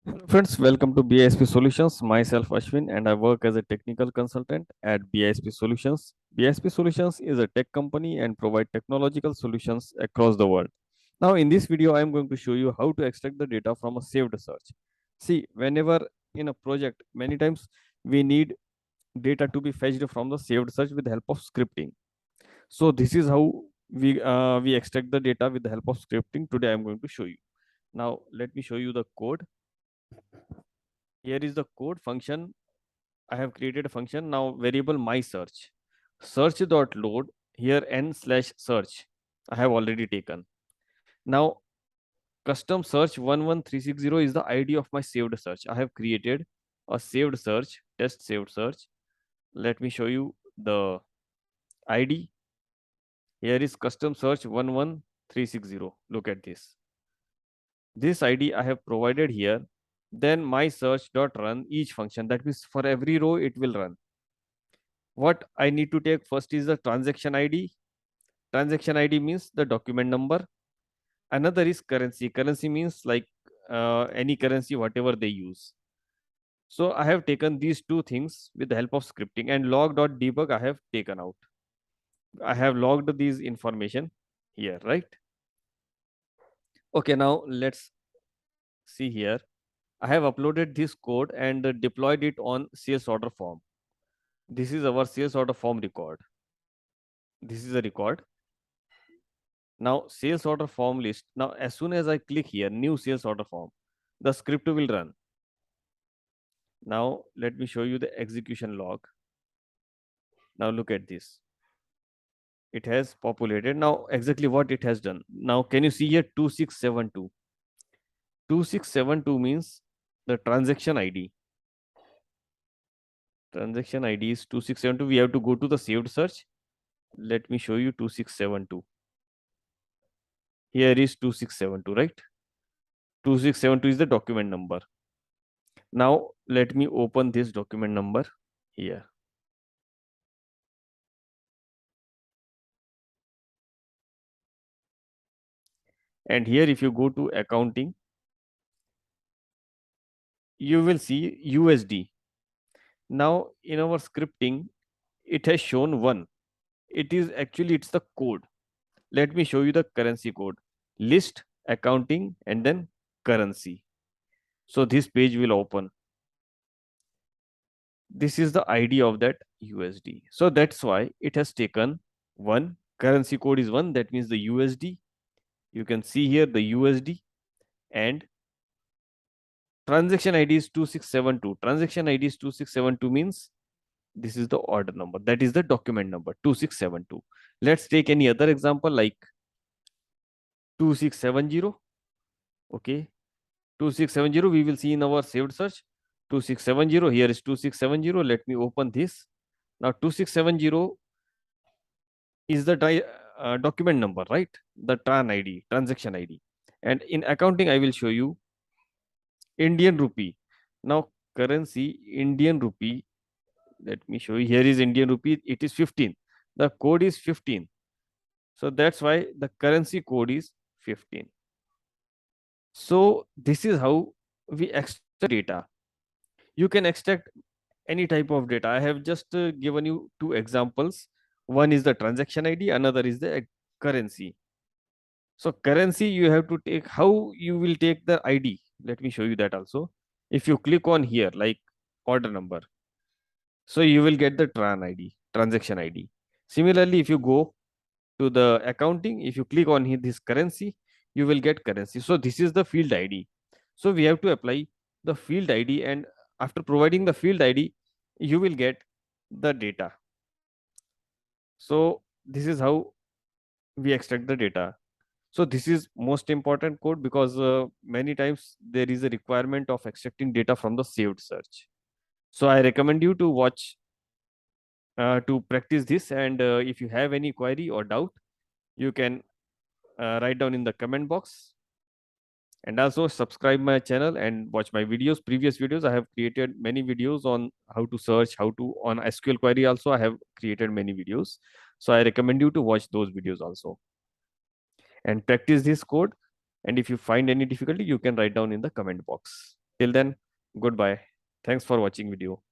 Hello friends, welcome to BISP Solutions. Myself Ashwin and I work as a technical consultant at BISP Solutions. BISP Solutions is a tech company and provide technological solutions across the world. Now in this video I am going to show you how to extract the data from a saved search. See, whenever in a project many times we need data to be fetched from the saved search with the help of scripting. So this is how we extract the data with the help of scripting. Today I am going to show you. Now let me show you the code. Here is the code function. I have created a function. Now variable my search. Search dot load here n slash search. I have already taken. Now custom search 11360 is the ID of my saved search. I have created a saved search, test saved search. Let me show you the ID. Here is custom search 11360. Look at this. This ID I have provided here. Then my search dot run each function. That means for every row it will run. What I need to take first is the transaction ID. Transaction ID means the document number. Another is currency. Currency means like any currency, whatever they use. So I have taken these two things with the help of scripting, and log.debug I have taken out. I have logged these information here, right? Okay, now let's see here. I have uploaded this code and deployed it on sales order form. This is our sales order form record. This is a record. Now sales order form list. Now as soon as I click here, new sales order form, the script will run. Now let me show you the execution log. Now look at this. It has populated. Now exactly what it has done. Now can you see here 2672? 2672 means the transaction ID. Transaction ID is 2672. We have to go to the saved search. Let me show you 2672. Here is 2672, right? 2672 is the document number. Now let me open this document number here. And here if you go to accounting, you will see USD. Now in our scripting, it has shown 1. It is actually, it's the code. Let me show you the currency code. List, accounting, and then currency. So this page will open. This is the ID of that USD. So that's why it has taken 1. Currency code is 1. That means the USD. You can see here the USD, and transaction ID is 2672. Transaction ID is 2672 means this is the order number. That is the document number 2672. Let's take any other example like 2670. Okay. 2670 we will see in our saved search. 2670, here is 2670. Let me open this. Now 2670 is the document number, right? The TRAN ID, transaction ID. And in accounting, I will show you Indian rupee. Now currency Indian rupee. Let me show you. Here is Indian rupee. It is 15. The code is 15. So that's why the currency code is 15. So this is how we extract data. You can extract any type of data. I have just given you two examples. One is the transaction ID, another is the currency. So currency, you have to take, how you will take the ID. Let me show you that also. If you click on here, like order number, so you will get the TRAN ID, transaction ID. Similarly, if you go to the accounting, if you click on this currency, you will get currency. So this is the field ID. So we have to apply the field ID, and after providing the field ID, you will get the data. So this is how we extract the data. So this is most important code because many times there is a requirement of extracting data from the saved search. So I recommend you to watch to practice this, and if you have any query or doubt, you can write down in the comment box. And also subscribe my channel and watch my videos. Previous videos, I have created many videos on how to search, how to on SQL query. Also, I have created many videos. So I recommend you to watch those videos also and practice this code. And if you find any difficulty, you can write down in the comment box. Till then, goodbye. Thanks for watching video.